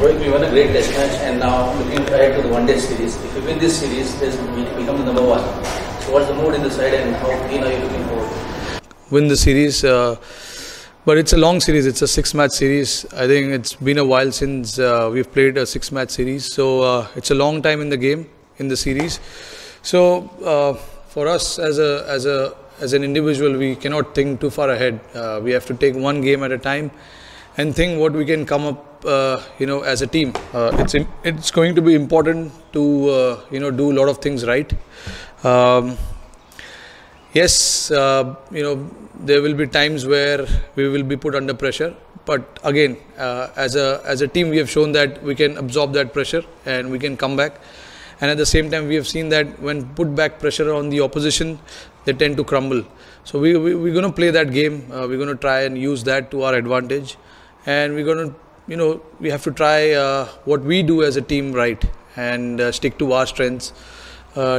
Rohit, we won a great test match, and now looking ahead to the one-day series. If you win this series, we become the number one. So what's the mood in the side, and how keen are you looking forward? Win the series, but it's a long series. It's a 6-match series. I think it's been a while since we've played a 6-match series. So it's a long time in the game, in the series. So for us as an individual, we cannot think too far ahead. We have to take one game at a time and think what we can come up, as a team. It's going to be important to do a lot of things right. Yes, there will be times where we will be put under pressure, but again, as a team, we have shown that we can absorb that pressure and we can come back. And at the same time, we have seen that when put back pressure on the opposition, they tend to crumble. So we're going to play that game. We're going to try and use that to our advantage, and we're going to, we have to try what we do as a team right and stick to our strengths.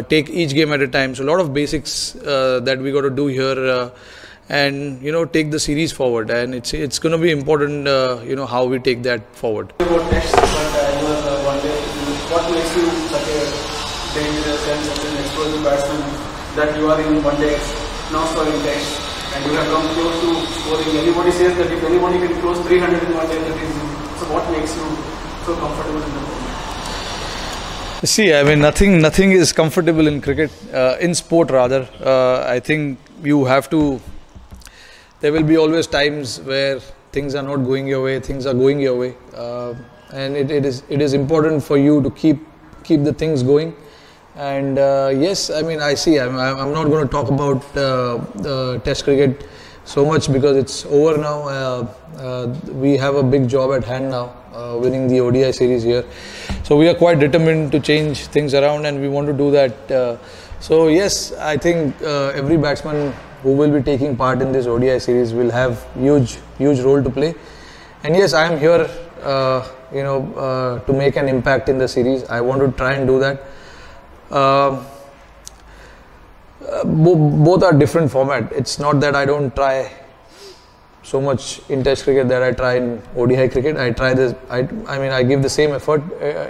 Take each game at a time. So a lot of basics that we got to do here, and take the series forward. And it's going to be important, how we take that forward. About tests, but one day, what makes you such a dangerous and such an explosive batsman that you are in one day now scoring tests, and you have come close to scoring? Anybody says that if anybody can close 300 in one day, that is. So what makes you so comfortable in the format? See, I mean, nothing is comfortable in cricket, in sport rather. I think you have to. There will be always times where things are not going your way, things are going your way, and it is important for you to keep the things going. And yes, I mean, I see. I'm not going to talk about the Test cricket so much because it's over now. We have a big job at hand now, winning the ODI series here. So we are quite determined to change things around, and we want to do that. So yes, I think every batsman who will be taking part in this ODI series will have huge role to play. And yes, I am here, to make an impact in the series. I want to try and do that. Both are different format. It's not that I don't try so much in Test cricket that I try in ODI cricket. I try this. I give the same effort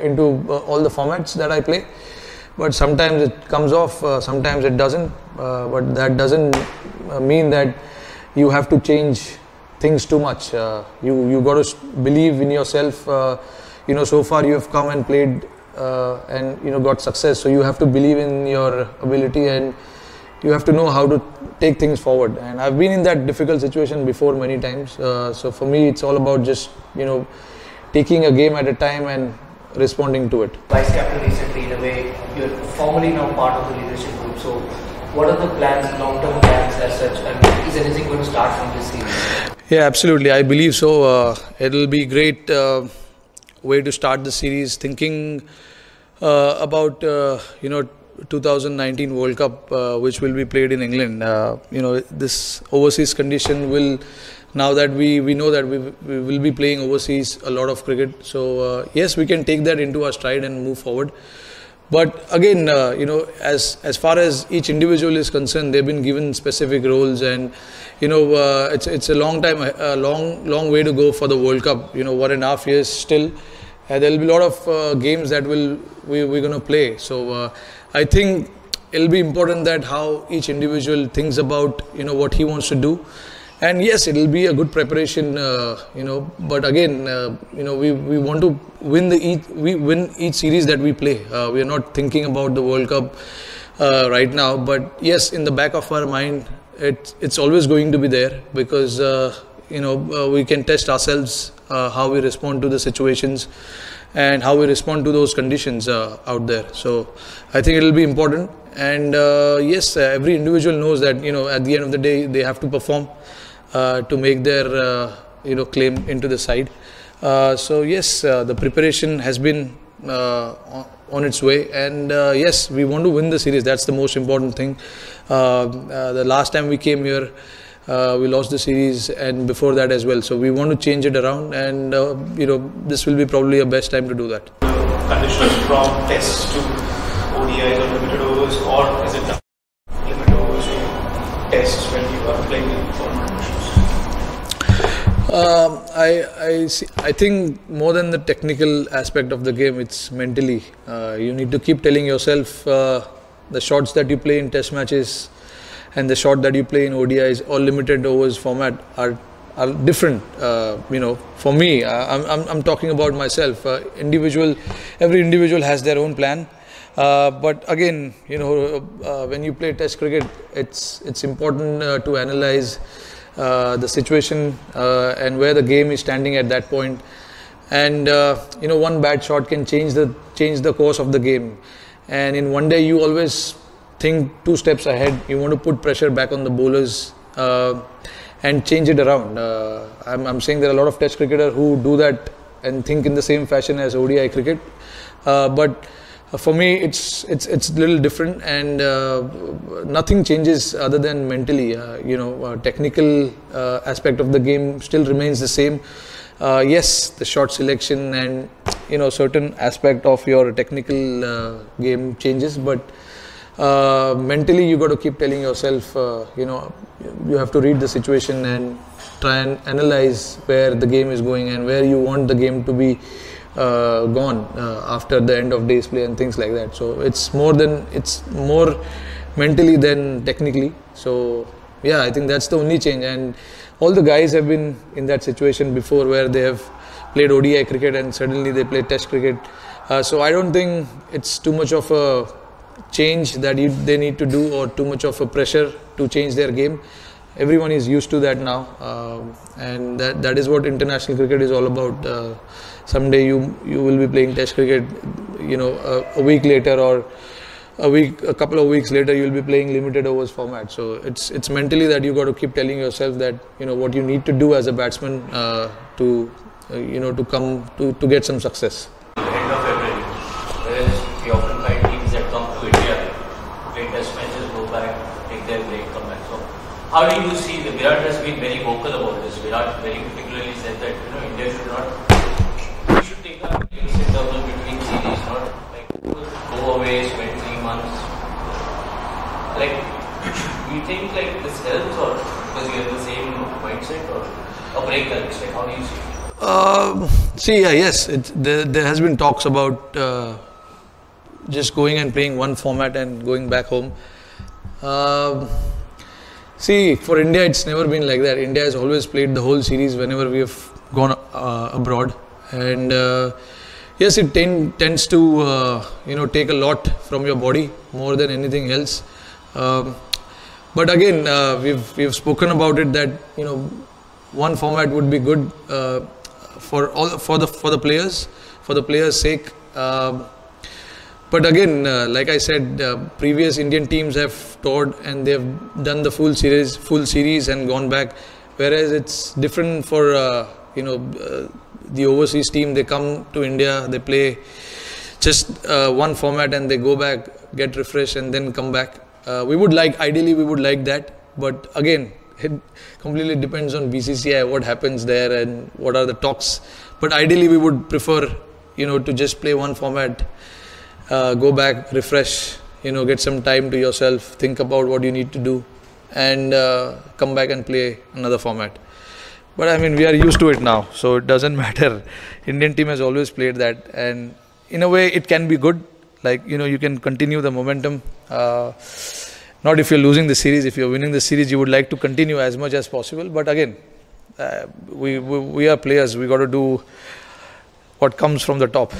into all the formats that I play. But sometimes it comes off, sometimes it doesn't. But that doesn't mean that you have to change things too much. You got to believe in yourself. So far you have come and played and got success. So you have to believe in your ability, and you have to know how to take things forward. And I've been in that difficult situation before many times. So for me, it's all about just taking a game at a time and responding to it. Vice-Captain recently, in a way, you're formally now part of the leadership group. So what are the plans, long-term plans as such? And is anything going to start from this series? Yeah, absolutely. I believe so. It'll be great way to start the series, thinking about 2019 World Cup, which will be played in England. This overseas condition will, now that we know that we will be playing overseas a lot of cricket. So yes, we can take that into our stride and move forward. But again, as far as each individual is concerned, they've been given specific roles, and it's a long time, a long way to go for the World Cup. 1.5 years still. There will be a lot of games that we're going to play. So I think it'll be important that how each individual thinks about what he wants to do. And yes, it'll be a good preparation, but again, we want to win each series that we play. We are not thinking about the World Cup right now, but yes, in the back of our mind, it's always going to be there, because we can test ourselves, how we respond to the situations and how we respond to those conditions out there. So I think it'll be important. And yes, every individual knows that at the end of the day they have to perform to make their claim into the side. So yes, the preparation has been on its way, and yes, we want to win the series. That's the most important thing. The last time we came here, we lost the series, and before that as well. So we want to change it around, and this will be probably a best time to do that. Conditions from tests to ODIs or limited overs, or is it limited overs to tests when you are playing in foreign conditions? I think more than the technical aspect of the game, it's mentally. You need to keep telling yourself the shots that you play in test matches and the shot that you play in ODIs or limited overs format are different. For me, I'm talking about myself. Every individual has their own plan. But again, when you play Test cricket, it's important to analyze the situation and where the game is standing at that point. And one bad shot can change the course of the game. And in one day, you always think 2 steps ahead. You want to put pressure back on the bowlers and change it around. I'm saying there are a lot of Test cricketers who do that and think in the same fashion as ODI cricket, but for me, it's a little different, and nothing changes other than mentally. Technical aspect of the game still remains the same. Yes, the shot selection and certain aspect of your technical game changes, but mentally you got to keep telling yourself, you have to read the situation and try and analyze where the game is going and where you want the game to be gone after the end of day's play and things like that. So it's more mentally than technically. So yeah, I think that's the only change, and all the guys have been in that situation before where they have played ODI cricket and suddenly they play Test cricket. So I don't think it's too much of a change that they need to do or too much of a pressure to change their game. Everyone is used to that now, and that is what international cricket is all about. Someday you will be playing Test cricket, a week later or a couple of weeks later you will be playing limited overs format. So it's mentally that you got to keep telling yourself that what you need to do as a batsman to get some success. End of February, whereas we often find teams that come to India, play Test matches, go back, take their break, come back. So how do you see Virat has been very vocal about this. Virat very particularly said that India should take a breaks in terms of between series, not like go away, spend 3 months. Like, do you think like this helps, or because you have the same mindset, or a break helps? Like, how do you see it? Yes, there has been talks about just going and playing one format and going back home. For India, it's never been like that. India has always played the whole series whenever we have gone abroad, and yes, it tends to take a lot from your body more than anything else. But again, we've spoken about it that one format would be good for the players' sake. But again, like I said, previous Indian teams have toured and they've done the full series and gone back. Whereas it's different for the overseas team. They come to India, they play just one format and they go back, get refreshed, and then come back. Ideally we would like that, but again, it completely depends on BCCI, what happens there and what are the talks. But ideally we would prefer to just play one format, go back, refresh, get some time to yourself, think about what you need to do, and come back and play another format. But I mean, we are used to it now, so it doesn't matter. Indian team has always played that, and in a way it can be good. Like, you can continue the momentum. Not if you're losing the series. If you're winning the series, you would like to continue as much as possible. But again, we are players. We got to do what comes from the top.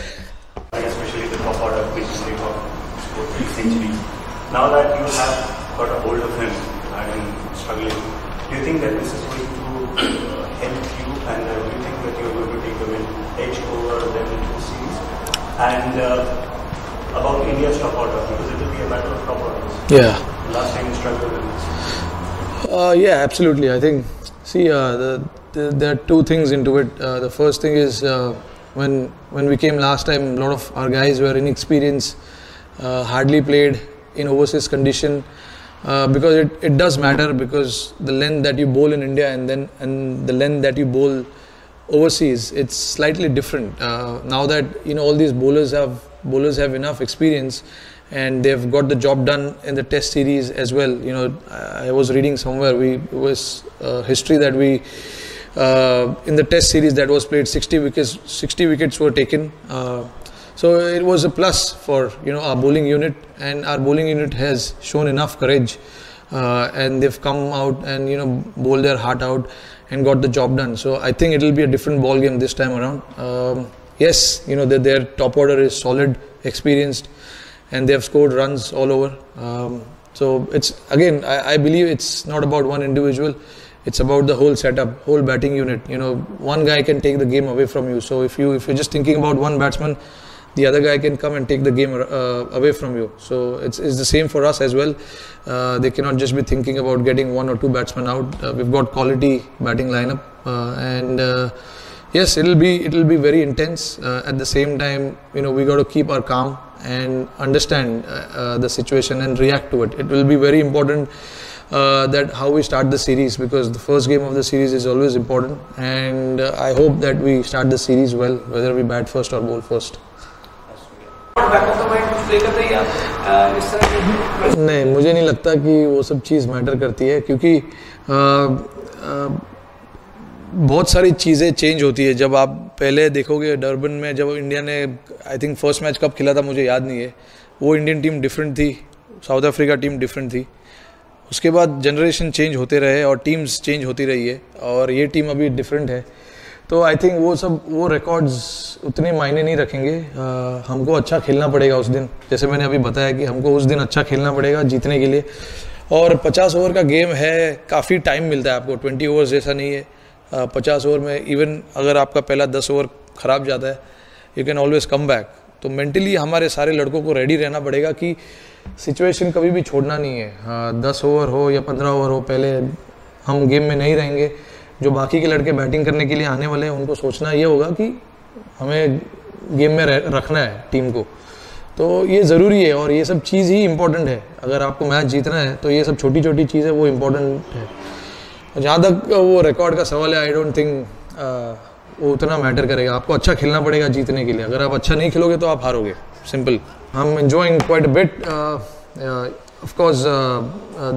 Especially the top order, which is scored 3 centuries. Now that you have got a hold of him and struggling, do you think that this is going to help you, and do you think that you're going to take the win edge over them in the series? And about India's top order, because it will be a battle of top orders. Yeah. Last time you struggled with this. Yeah, absolutely. I think, there are 2 things into it. The first thing is when we came last time, a lot of our guys were inexperienced, hardly played in overseas condition, because it does matter, because the length that you bowl in India and the length that you bowl overseas, it's slightly different. Now that all these bowlers have enough experience and they've got the job done in the Test series as well. I was reading somewhere, it was history that we in the Test series that was played, 60 wickets were taken. So it was a plus for our bowling unit, and our bowling unit has shown enough courage, and they've come out and bowled their heart out and got the job done. So I think it will be a different ball game this time around. Yes, their top order is solid, experienced, and they have scored runs all over. So it's again, I believe it's not about one individual. It's about the whole setup, whole batting unit. One guy can take the game away from you. So if you're just thinking about one batsman, the other guy can come and take the game away from you. So it's the same for us as well. They cannot just be thinking about getting one or two batsmen out. We've got quality batting lineup, and yes, it'll be very intense. At the same time, we got to keep our calm and understand the situation and react to it. It will be very important that how we start the series, because the first game of the series is always important, and I hope that we start the series well, whether we bat first or bowl first. नहीं, मुझे नहीं लगता कि वो सब चीज़ matter करती है, क्योंकि बहुत सारी चीज़ें चेंज होती है. जब आप पहले देखोगे डरबन में, जब इंडिया ने आई थिंक फर्स्ट मैच कब खेला था मुझे याद नहीं है, वो इंडियन टीम डिफरेंट थी, साउथ अफ्रीका टीम डिफरेंट थी. उसके बाद जनरेशन चेंज होते रहे और टीम्स चेंज होती रही है, और ये टीम अभी डिफरेंट है. तो आई थिंक वो रिकॉर्ड्स उतने मायने नहीं रखेंगे. हमको अच्छा खेलना पड़ेगा उस दिन, जैसे मैंने अभी बताया कि हमको उस दिन अच्छा खेलना पड़ेगा जीतने के लिए. और 50 ओवर का गेम है, काफ़ी टाइम मिलता है आपको, 20 ओवर्स जैसा नहीं है. 50 ओवर में इवन अगर आपका पहला 10 ओवर ख़राब जाता है, you can always come back. तो मेंटली हमारे सारे लड़कों को रेडी रहना पड़ेगा कि सिचुएशन कभी भी छोड़ना नहीं है. 10 ओवर हो या 15 ओवर हो, पहले हम गेम में नहीं रहेंगे. जो बाकी के लड़के बैटिंग करने के लिए आने वाले हैं, उनको सोचना ये होगा कि हमें गेम में रखना है टीम को. तो ये ज़रूरी है, और ये सब चीज़ ही इम्पोर्टेंट है. अगर आपको मैच जीतना है तो ये सब छोटी छोटी चीज़ें वो इम्पोर्टेंट है. जहाँ तक वो रिकॉर्ड का सवाल है, आई डोंट थिंक वो उतना मैटर करेगा. आपको अच्छा खेलना पड़ेगा जीतने के लिए. अगर आप अच्छा नहीं खेलोगे तो आप हारोगे, simple. I am enjoying quite a bit. Of course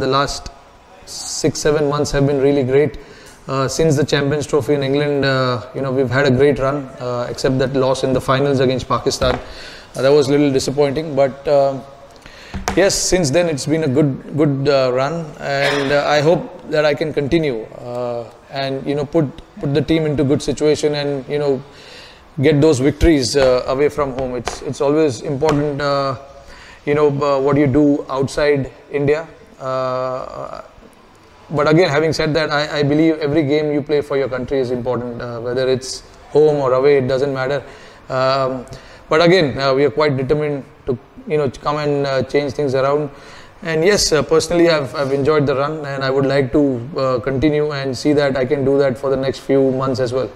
the last 6-7 months have been really great. Since the Champions Trophy in England, we've had a great run, except that loss in the finals against Pakistan. That was a little disappointing, but yes, since then it's been a good run, and I hope that I can continue and put the team into good situation and get those victories away from home. It's always important, what you do outside India. But again, having said that, I believe every game you play for your country is important, whether it's home or away, it doesn't matter. But again, we are quite determined to come and change things around. And yes, personally, I've enjoyed the run, and I would like to continue and see that I can do that for the next few months as well.